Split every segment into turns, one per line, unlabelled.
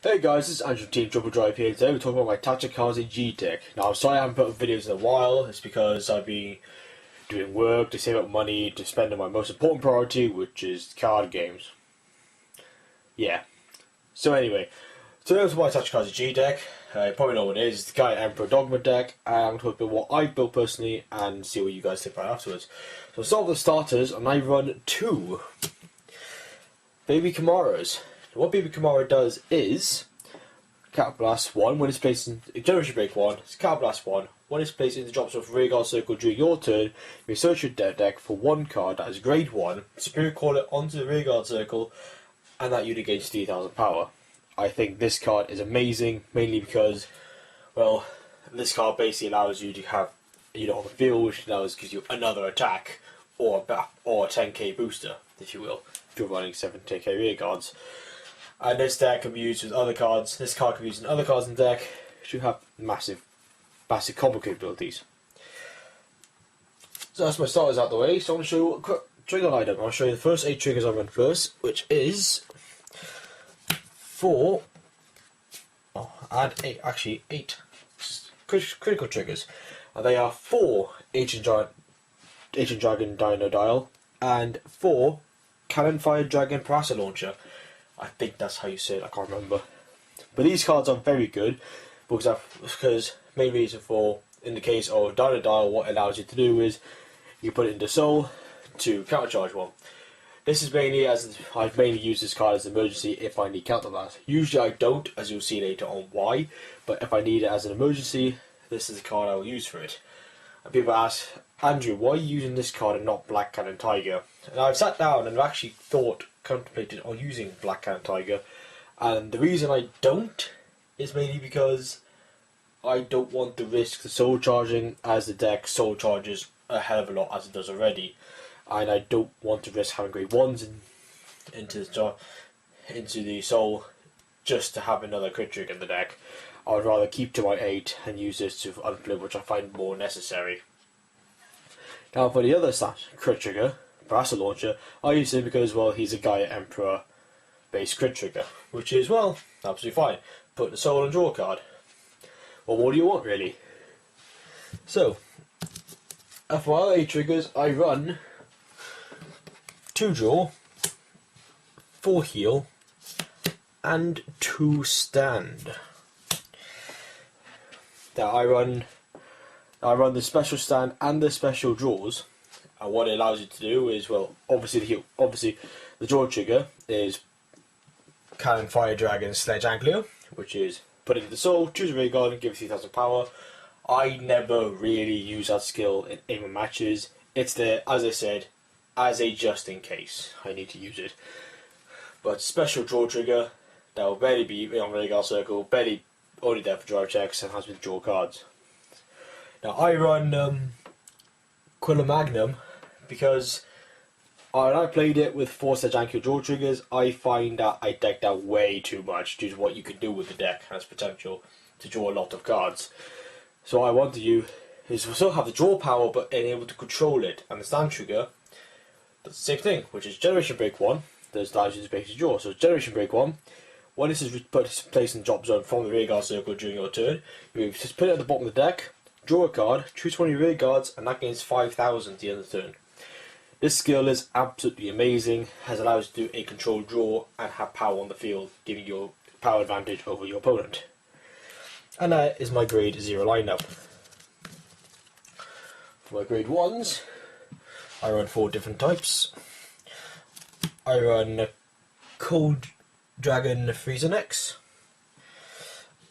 Hey guys, this is Andrew from Team Triple Drive here. Today we're talking about my Tachikaze G deck. Now I'm sorry I haven't put up videos in a while. It's because I've been doing work to save up money to spend on my most important priority, which is card games. Yeah. So anyway, today we're talking about my Tachikaze G deck. You probably know what it is. It's the Gaia Emperor Dogma deck. And I'm going to talk about what I built personally and see what you guys think right afterwards. So I'll start with the starters, and I run two Baby Kamaras. What Baby Kamara does is Cat Blast 1 when it's placed in Generation Break 1, it's Cat Blast 1. When it's placed in the drops of Rearguard Circle during your turn, you search your deck for one card that is grade 1, Superior Call it onto the Rearguard Circle, and that unit gains 3,000 power. I think this card is amazing, mainly because, well, this card basically allows you to have a unit on the field, which gives you another attack, or a 10k booster, if you will, if you're running 7k Rearguards. And this deck can be used with other cards. This card can be used in other cards in the deck. Should have massive combo capabilities. So that's my starters out the way. So I'm going to show you a quick trigger lineup. I'll show you the first 8 triggers I run first, which is 4. And 8. Actually, 8 critical triggers. And they are 4 Ancient Dragon Dino Dial and 4 Cannon Fire Dragon Parasol Launcher. I think that's how you say it, I can't remember. But these cards are very good because main reason for, in the case of Dino Dial, what it allows you to do is you put it into Soul to countercharge one. This is mainly I mainly use this card as an emergency if I need counterblast. Usually I don't, as you'll see later on why, but if I need it as an emergency, this is the card I will use for it. And people ask, Andrew, why are you using this card and not Black Cannon Tiger? And I've sat down and I've actually contemplated on using Black Cannon Tiger, and the reason I don't is mainly because I don't want to risk the soul charging, as the deck soul charges a hell of a lot as it does already, and I don't want to risk having grade 1s into the soul just to have another crit trigger in the deck. I would rather keep to my 8 and use this to unflip, which I find more necessary. Now for the other crit trigger, Parasol Launcher, I use him because, well, he's a Gaia Emperor based crit trigger, which is, well, absolutely fine. Put the soul and draw a card. Well, what do you want, really? So, for my other 8 triggers, I run 2 draw, 4 heal, and 2 stand. Now I run the special stand and the special draws. And what it allows you to do is, well, obviously the draw trigger is Cannon Fire Dragon Sledge Angler, which is put into the soul, choose a Rearguard and give 3,000 power. I never really use that skill in aiming matches. It's there, as I said, as a just in case I need to use it. But special draw trigger, that will barely be on Rearguard Circle, barely only there for drive checks, and has to draw cards. Now I run Quilla Magnum because when I played it with 4 Sledge Angler draw triggers, I find that I decked out way too much due to what you can do with the deck and its potential to draw a lot of cards. So what I want to do is still have the draw power but being able to control it, and the stand trigger does the same thing, which is Generation Break 1, that allows you to basically draw. So Generation Break 1, when this is placed in the drop zone from the Rearguard Circle during your turn, you just put it at the bottom of the deck, draw a card, choose 20 Rearguards, and that gains 5,000 at the end of the turn. This skill is absolutely amazing, as it allows you to do a controlled draw and have power on the field, giving you power advantage over your opponent. And that is my grade 0 lineup. For my grade 1s, I run 4 different types. I run Cold Dragon Freezer X.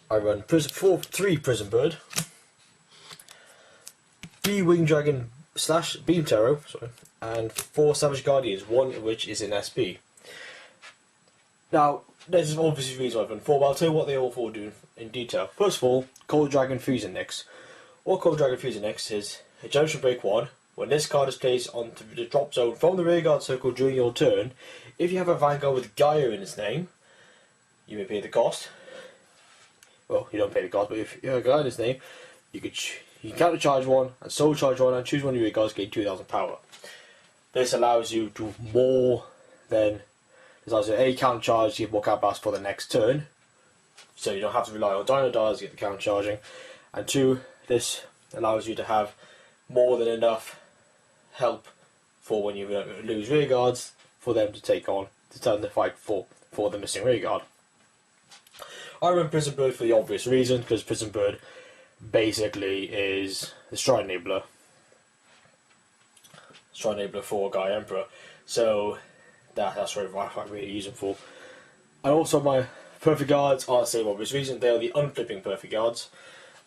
I run 3 Prison Bird, 3 Wing Dragon / Beam Terror, and 4 Savage Guardians, one of which is in SP. Now, there's obviously reasons I've run 4, but I'll tell you what they all 4 do in detail. First of all, Cold Dragon Freezer X. What Cold Dragon Freezer X is a Generation Break 1. When this card is placed onto the drop zone from the Rearguard Circle during your turn, if you have a Vanguard with Gaia in its name, you may pay the cost. Well, you don't pay the cost, but if you have a Gaia in its name, you can countercharge one and soul charge one and choose one of your Rearguards, gain 2,000 power. This allows you to more than, this allows you A, countercharge, give more counterblast for the next turn, so you don't have to rely on Dino Dials to get the counter charging. And 2, this allows you to have more than enough help for when you lose rear guards for them to take on, to turn the fight for the missing rear guard. I run Prison Bird for the obvious reason, because Prison Bird basically is the Stride Enabler. Stride Enabler for Gaia Emperor. So that's what I really use them for. And also my Perfect Guards are the same obvious reason. They are the unflipping Perfect Guards.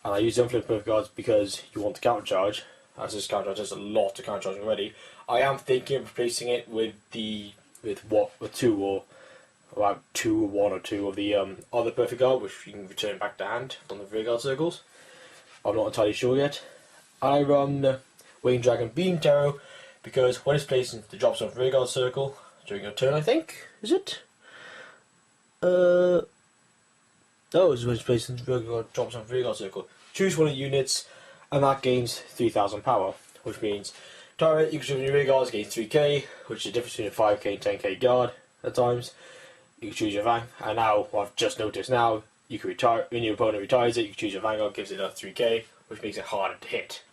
And I use the unflipping Perfect Guards because you want to counter charge. As this counter charge does a lot of counter charging already. I am thinking of replacing it with two or about 1 or 2 of the other Perfect Guard, which you can return back to hand on the rear guard circles. I'm not entirely sure yet. I run Winged Dragon Beam Terror because when it's placed in the drop zone rear guard circle during your turn, I think, is it? No, it's when it's placed in the rear guard drop zone rear guard circle. Choose one of the units, and that gains 3,000 power, which means turret you can choose your rear guards gains 3k, which is the difference between a 5k and 10k guard at times. You can choose your Vanguard, and now what I've just noticed now, you can retire when your opponent retires it. You can choose your Vanguard, gives it a 3k, which makes it harder to hit.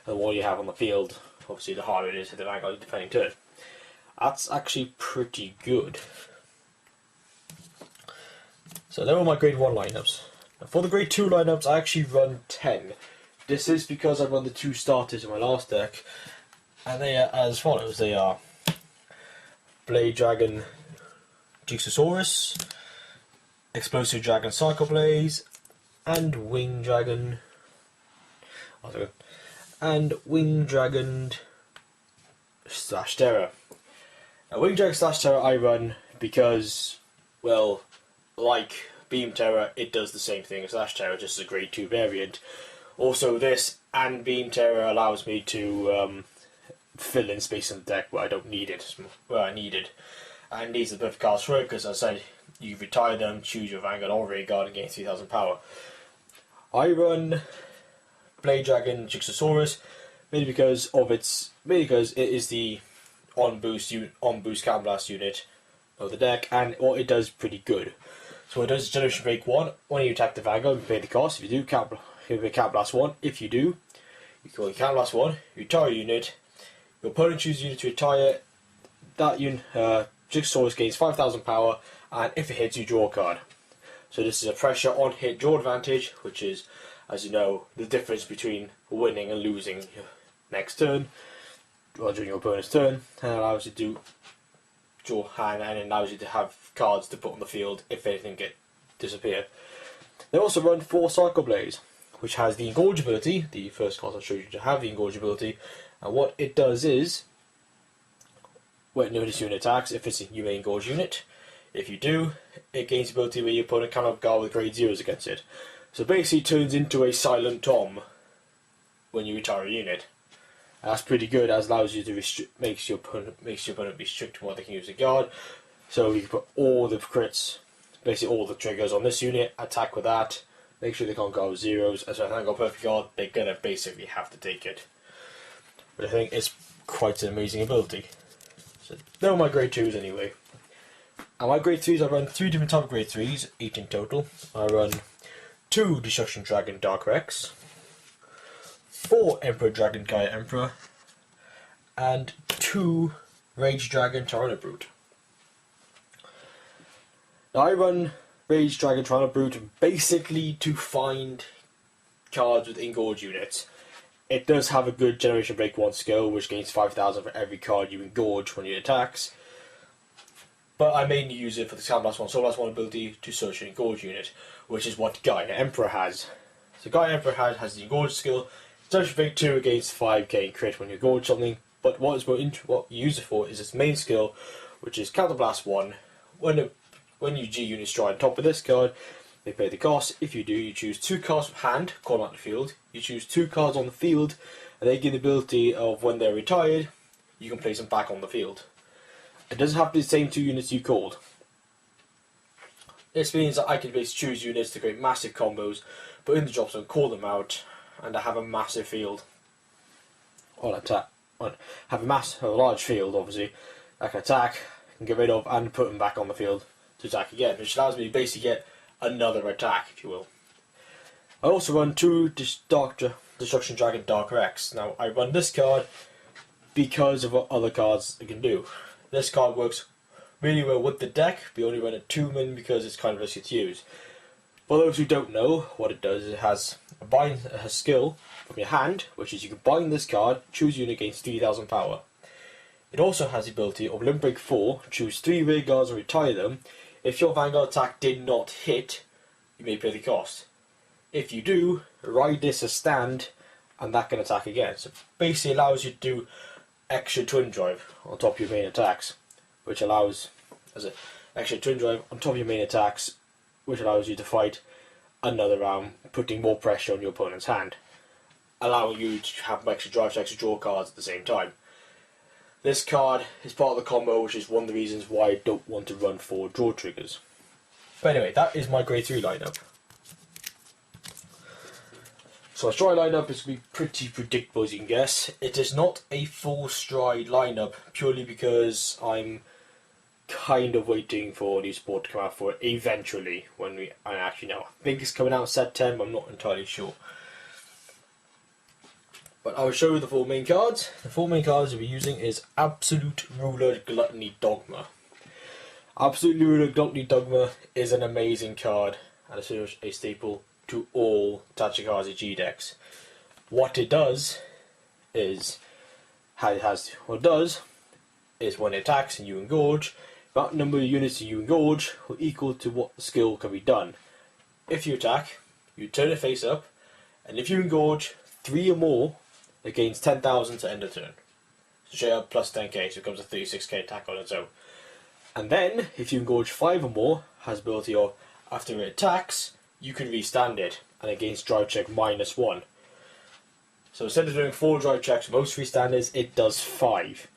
And the more you have on the field, obviously the harder it is to hit the Vanguard defending turn. That's actually pretty good. So there are my grade 1 lineups. Now for the grade 2 lineups, I actually run 10. This is because I run the 2 starters in my last deck, and they are as follows. They are Blade Dragon Jigsasaurus, Explosive Dragon Psychoblaze, and Winged Dragon. And Winged Dragon Slash Terror. Now, Winged Dragon Slash Terror I run because, well, like Beam Terror, it does the same thing as Slash Terror, just as a grade 2 variant. Also, this and Beam Terror allows me to fill in space in the deck where I don't need it, where I need it. And these are the perfect cards for it, because as I said, you retire them, choose your Vanguard or rear guard and gain 3,000 power. I run Blade Dragon Jigsasaurus mainly because it is the on boost Counter Blast unit of the deck, and what it does pretty good. So what it does is Generation Break 1. When you attack the Vanguard, you pay the cost. If you do, Counter Blast 1. If you do, you can Counter Blast 1, you retire a unit, your opponent chooses a unit to retire, that unit, Jigsasaurus gains 5,000 power, and if it hits, you draw a card. So this is a pressure on hit draw advantage, which is, as you know, the difference between winning and losing next turn, or during your opponent's turn, and allows you to draw hand, and it allows you to have cards to put on the field if anything disappear. They also run 4 Psychoblaze, which has the Engorge ability, the first card I showed you to have the Engorge ability, and what it does is, when this unit attacks, if it's a UA Engorge unit, if you do, it gains the ability where your opponent cannot guard with grade 0s against it. So basically it turns into a Silent Tom when you retire a unit. And that's pretty good, as allows you to makes your opponent restrict what they can use to guard. So you can put all the crits, basically all the triggers on this unit, attack with that, make sure they can't guard with 0s, as I think got perfect guard, they're gonna basically have to take it. But I think it's quite an amazing ability. So they're all my grade 2s anyway. And my grade 3s, I run 3 different type of grade 3s, 8 in total. I run 2 Destruction Dragon Dark Rex, 4 Emperor Dragon Gaia Emperor, and 2 Rage Dragon Tyranno Brute. Now I run Rage Dragon Tyranno Brute basically to find cards with Engorge units. It does have a good Generation Break 1 skill, which gains 5,000 for every card you engorge when it attacks. But I mainly use it for the Soul Blast 1 ability to search an engorge unit, which is what Gaia Emperor has. So Gaia Emperor has the engorge skill. Generation Break 2 against 5k crit when you engorge something, but what you use it for is its main skill, which is Counter Blast 1. When you G units try on top of this card, they pay the cost. If you do, you choose 2 cards from hand, call them out the field. You choose 2 cards on the field, and they give the ability of when they're retired, you can place them back on the field. It doesn't have to be the same 2 units you called. This means that I can basically choose units to create massive combos, put in the drop zone, call them out, and I have a massive field. Have a large field, obviously, I can attack, and get rid of, and put them back on the field to attack again, which allows me to basically get another attack, if you will. I also run 2 Destruction Dragon Dark Rex. Now, I run this card because of what other cards it can do. This card works really well with the deck. We only run it 2 min because it's kind of risky to use. For those who don't know what it does, it has a skill from your hand, which is you can bind this card, choose a unit against 3000 power. It also has the ability of Limit Break 4, choose 3 rear guards and retire them. If your Vanguard attack did not hit, you may pay the cost. If you do, ride this as stand, and that can attack again. So basically allows you to do extra twin drive on top of your main attacks, which allows, as an extra twin drive on top of your main attacks, which allows you to fight another round, putting more pressure on your opponent's hand, allowing you to have extra drive checks to draw cards at the same time. This card is part of the combo, which is one of the reasons why I don't want to run 4 draw triggers. But anyway, that is my grade 3 lineup. So my stride lineup is going to be pretty predictable, as you can guess. It is not a full stride lineup, purely because I'm kind of waiting for new support to come out for it eventually, when I actually know. I think it's coming out in September, I'm not entirely sure. But I will show you the 4 main cards. The 4 main cards we'll be using is Absolute Ruler Gluttony Dogma. Absolute Ruler Gluttony Dogma is an amazing card, and it's a staple to all Tachikaze G decks. What it does is, when it attacks and you engorge, that number of units you engorge will equal to what the skill can be done. If you attack, you turn it face up, and if you engorge 3 or more, it gains 10,000 to end the turn. So straight up plus 10k, so it becomes a 36k attack on its own. And then, if you engorge 5 or more, has the ability of, after it attacks, you can restand it, and it gains drive check -1. So instead of doing 4 drive checks for most restanders, it does 5.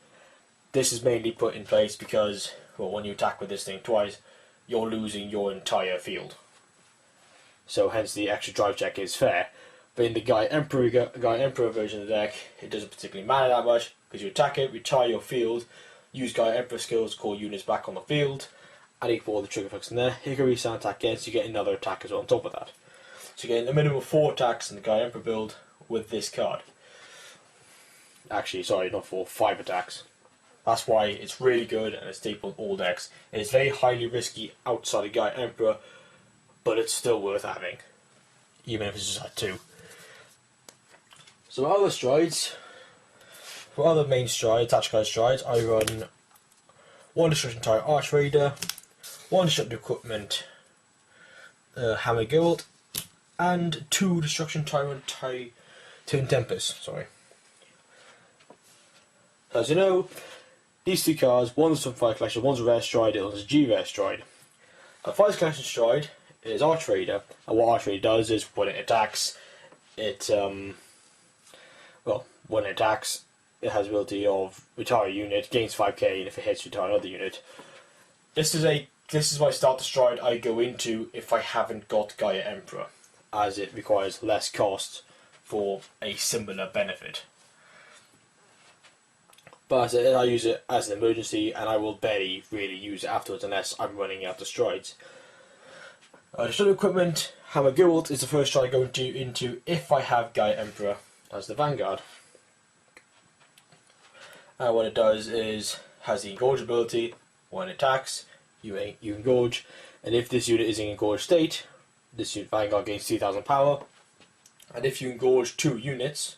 This is mainly put in place because, well, when you attack with this thing twice, you're losing your entire field. So hence the extra drive check is fair. But in the Gaia Emperor version of the deck, it doesn't particularly matter that much, because you attack it, retire your field, use Gaia Emperor skills to call units back on the field, and equal all the trigger effects in there. You can restand attack again, so you get another attack as well on top of that. So you're getting a minimum of 4 attacks in the Gaia Emperor build with this card. Actually, sorry, not 4, 5 attacks. That's why it's really good and it's staple in all decks. It's very highly risky outside of Gaia Emperor, but it's still worth having, even if it's just at 2. So other strides, for other main strides, Tachikaze strides, I run 1 Destruction Tyrant Arch Raider, 1 Destructive Equipment Hammer Guild, and 2 Destruction Tyrant Twin Tempest. Sorry. As you know, these 3 cards, one's from Fire Collection, one's a Rare Stride, and one's a G Rare Stride. A Fire Collection Stride is Arch Raider, and what Arch Raider does is when it attacks, it when it attacks, it has the ability of retire a unit, gains 5k, and if it hits, retire another unit. This is my starter stride I go into if I haven't got Gaia Emperor, as it requires less cost for a similar benefit. But I use it as an emergency, and I will barely really use it afterwards unless I'm running out of strides. Destructive Equipment Hammer Guild is the first stride I go into if I have Gaia Emperor as the Vanguard. And what it does is, has the engorge ability. When it attacks, you engorge, and if this unit is in engorged state, this unit Vanguard gains 3000 power, and if you engorge 2 units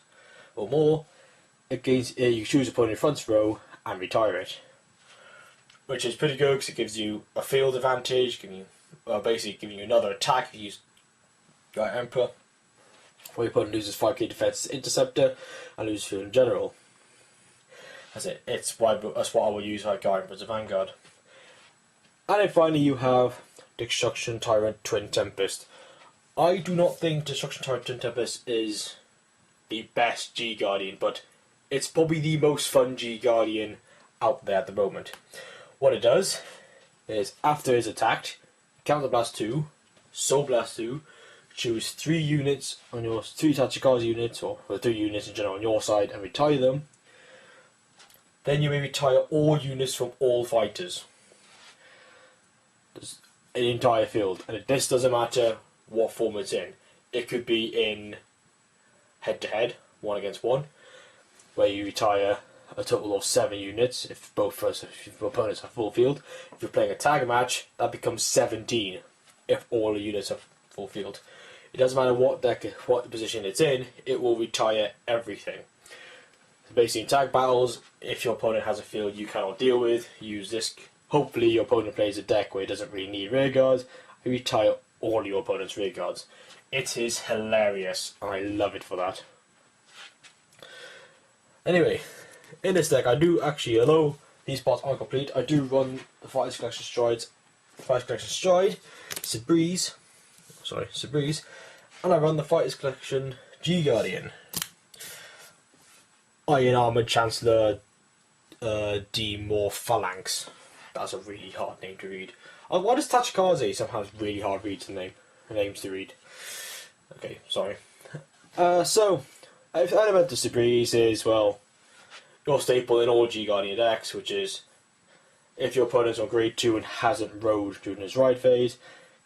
or more, it gains, you choose a opponent in front row and retire it, which is pretty good because it gives you a field advantage, basically giving you another attack if you use Gaia Emperor. Where your opponent loses 5k defense Interceptor and loses field in general. That's what I will use like Gaia Emperor as a Vanguard. And then finally you have Destruction Tyrant Twin Tempest. I do not think Destruction Tyrant Twin Tempest is the best G Guardian, but it's probably the most fun G Guardian out there at the moment. What it does is, after it's attacked, Counter Blast 2, Soul Blast 2, choose 3 units on your 3 Tachikaze units, or 3 units in general on your side, and retire them. Then you may retire all units from all fighters. an entire field, and this doesn't matter what form it's in. It could be in head-to-head, 1 against 1, where you retire a total of 7 units if your opponents have full field. If you're playing a tag match, that becomes 17 if all the units have full field. It doesn't matter what deck, what position it's in, it will retire everything. So basically in tag battles, if your opponent has a field you cannot deal with, use this. Hopefully your opponent plays a deck where it doesn't really need rear guards, and retire all your opponent's rear guards. It is hilarious, and I love it for that. Anyway, in this deck I do actually, although these parts aren't complete, I do run the Fighters Collection Stride, Sabreeze, and I run the Fighters Collection G-Guardian. Iron Armoured Chancellor D-More Phalanx. That's a really hard name to read. Why does Tachikaze somehow really hard names to read? Okay, sorry. So, the element of Sabreeze is, well, your staple in all G-Guardian decks, which is if your opponent's on grade 2 and hasn't rode during his ride phase,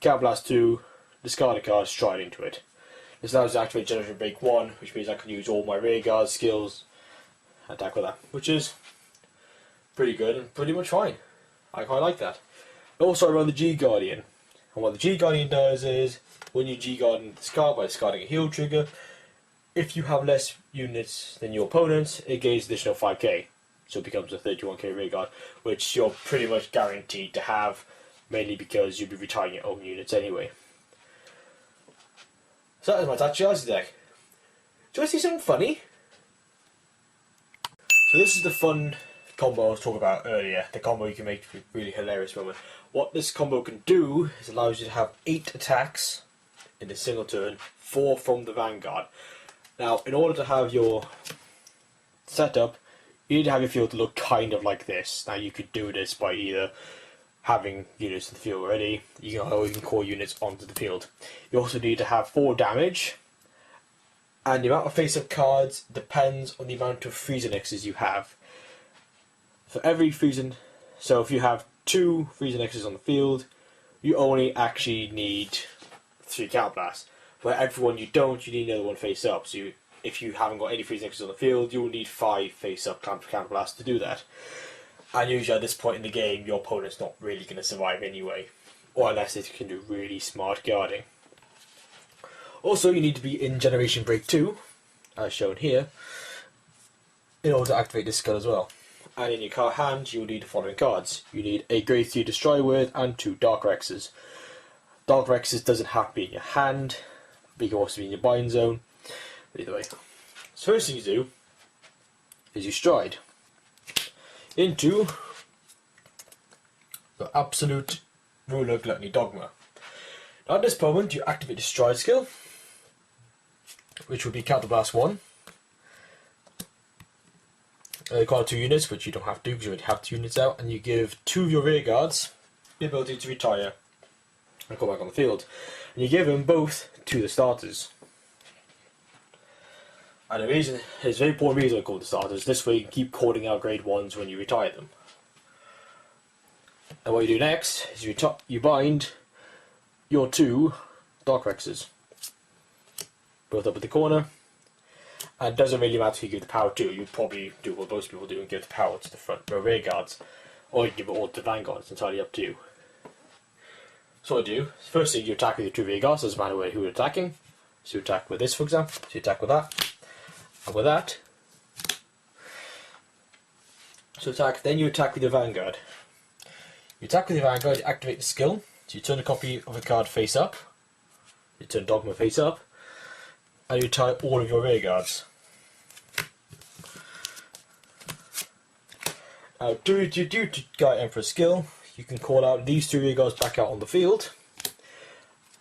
Counterblast 2, discard a card, stride into it. This allows you to activate Generation Break 1, which means I can use all my rear guard skills and attack with that, which is pretty good and pretty much fine. I quite like that. Also, I run the G-Guardian, and what the G-Guardian does is, when you G-Guardian discard by discarding a heal trigger, if you have less units than your opponents, it gains additional 5k, so it becomes a 31k rear guard, which you're pretty much guaranteed to have, mainly because you'll be retiring your own units anyway. So that is my Tachikaze deck. Do I see something funny? So this is the fun combo I was talking about earlier, the combo you can make a really hilarious moment. What this combo can do is allows you to have 8 attacks in a single turn, 4 from the Vanguard. Now, in order to have your setup, you need to have your field to look kind of like this. Now, you could do this by either having units in the field already, you can call units onto the field. You also need to have 4 damage, and the amount of face-up cards depends on the amount of freeze annexes you have. For every freezing, so if you have 2 freeze annexes on the field, you only actually need 3 counterblasts. For every one you don't, you need another one face up. So if you haven't got any freeze annexes on the field, you will need 5 face up counterblasts to do that. And usually at this point in the game, your opponent's not really going to survive anyway, or unless it can do really smart guarding. Also, you need to be in Generation Break 2, as shown here, in order to activate this skill as well. And in your card hand, you'll need the following cards. You need a Grade 3 Destroy Word and 2 Dark Rexes. Dark Rexes doesn't have to be in your hand, but you can also be in your bind zone. But either way. So first thing you do is you stride into the Absolute Ruler Gluttony Dogma. Now at this moment, you activate the stride skill, which would be Counterblast 1. Call 2 units, which you don't have to because you already have 2 units out, and you give 2 of your rear guards the ability to retire and go back on the field. And you give them both to the starters. And the reason, there's a very important reason I call the starters. This way you can keep calling out grade 1s when you retire them. And what you do next is you bind your 2 Dark Rexes, both up at the corner. And it doesn't really matter who you give the power to. You probably do what most people do and give the power to the front row rear guards, or you give it all to the Vanguard. It's entirely up to you. So what I do, first thing you attack with your 2 rear guards, doesn't matter who you're attacking. So you attack with this, for example. So you attack with that, and with that. So then you attack with your Vanguard. You attack with your Vanguard, you activate the skill. So you turn a copy of a card face up. You turn Dogma face up. And you tie all of your rear guards. Now, due to Gaia Emperor skill, you can call out these 2 rear guards back out on the field,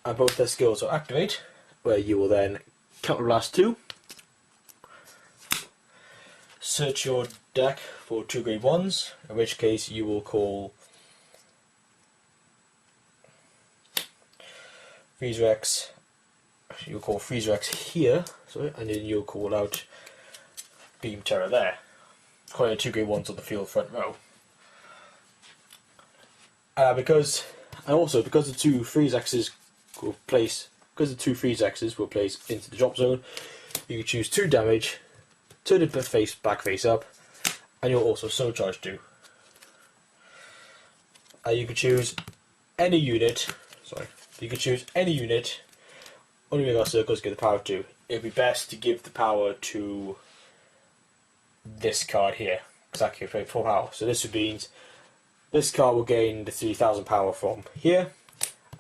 and both their skills will activate, where you will then Counterblast 2, search your deck for 2 grade 1s, in which case you will call Freeze Rex. You'll call Freeze Rex here, sorry, and then you'll call out Beam Terror there. Calling 2 grade 1s on the field front row. Because And also, because the two freeze X's will place into the drop zone, you can choose 2 damage, turn it back face up, and you'll also so charge too. And you can choose any unit. Only make our circles give the power to. It'd be best to give the power to this card here, because that can play 4 power. So this would mean this card will gain the 3,000 power from here,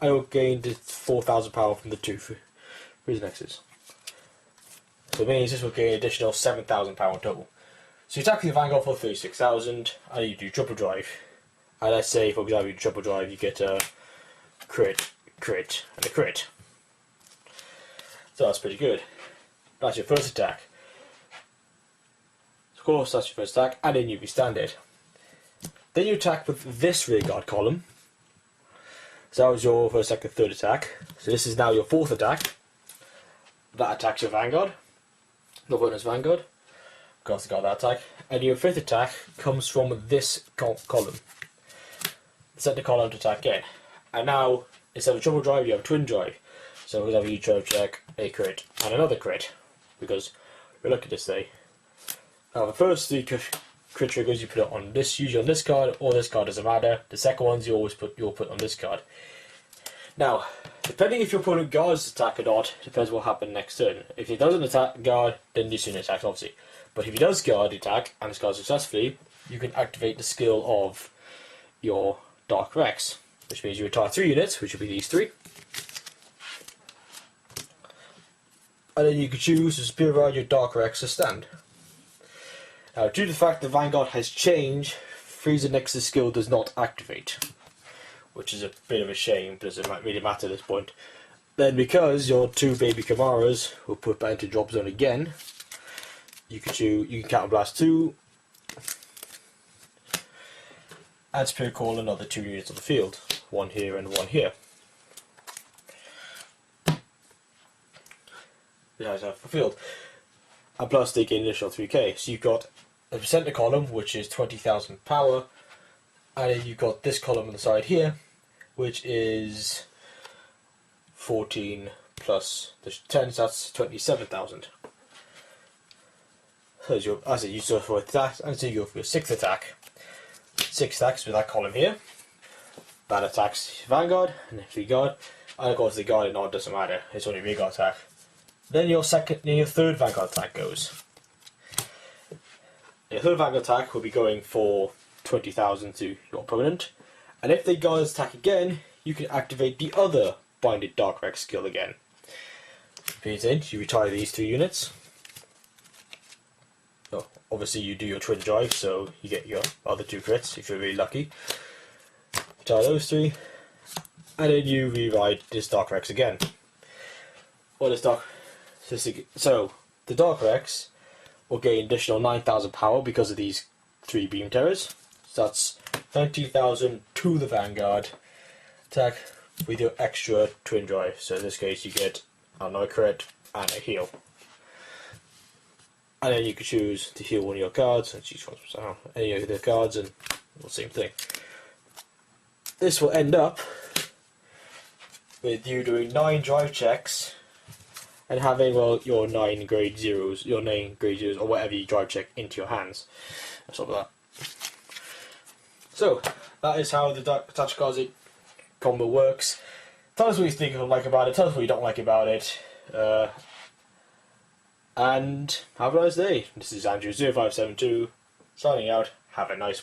and it will gain the 4,000 power from the 2 freeze X's. So it means this will gain an additional 7,000 power total. So you attack the Vanguard for 36,000, and you do triple drive. And let's say, for example, you triple drive, you get a crit, and a crit. So that's pretty good. That's your first attack. Of course, that's your first attack, and then you restand it. Then you attack with this rearguard column. So that was your first, second, third attack. So this is now your 4th attack. That attacks your Vanguard. Your opponent's Vanguard. Got that attack. And your 5th attack comes from this column. Set the column to attack again. And now, instead of triple drive, you have twin drive. So for example, you try to check a crit and another crit, because we're lucky this day. Now the first 3 crit triggers you put it on this, usually on this card, or this card, doesn't matter. The second ones you'll put on this card. Now, depending if your opponent guards attack or not, depends what happens next turn. If he doesn't attack guard, then this unit attacks obviously. But if he does guard attack and guards successfully, you can activate the skill of your Dark Rex, which means you retire 3 units, which will be these 3. And then you can choose to superior your Dark Rex to stand. Now, due to the fact the Vanguard has changed, Freezer Nexus skill does not activate, which is a bit of a shame, but it doesn't really matter at this point. Then, because your 2 baby Kamaras will put back into drop zone again, you can counter blast 2, and Spirit Call another 2 units on the field, 1 here and 1 here. Yeah, for field. And plus they gain an additional 3k. So you've got a center column, which is 20,000 power, and then you've got this column on the side here, which is 14 plus the 10, so that's 27,000. So you go for attack, and so you go for your 6th attack. 6 attacks with that column here. That attacks Vanguard, and if you guard, and of course the guard and all doesn't matter, it's only rear guard attack. Then your 3rd Vanguard attack goes. Your 3rd Vanguard attack will be going for 20,000 to your opponent, and if they guard attack again, you can activate the other Binded Dark Rex skill again. You retire these 2 units. Oh, obviously you do your twin drive, so you get your other 2 crits if you're really lucky. Retire those 3, and then you rewrite this Dark Rex again. So the Dark Rex will gain additional 9,000 power because of these 3 beam terrors. So that's 19,000 to the Vanguard attack with your extra twin drive. So in this case you get another crit and a heal. And then you can choose to heal one of your cards and choose any of the cards, and the same thing. This will end up with you doing 9 drive checks and having, well, your 9 grade zeros, or whatever you drive check into your hands. And stuff like that. So, that is how the Tachikaze combo works. Tell us what you think and like about it, tell us what you don't like about it. And have a nice day. This is Andrew0572 signing out. Have a nice one.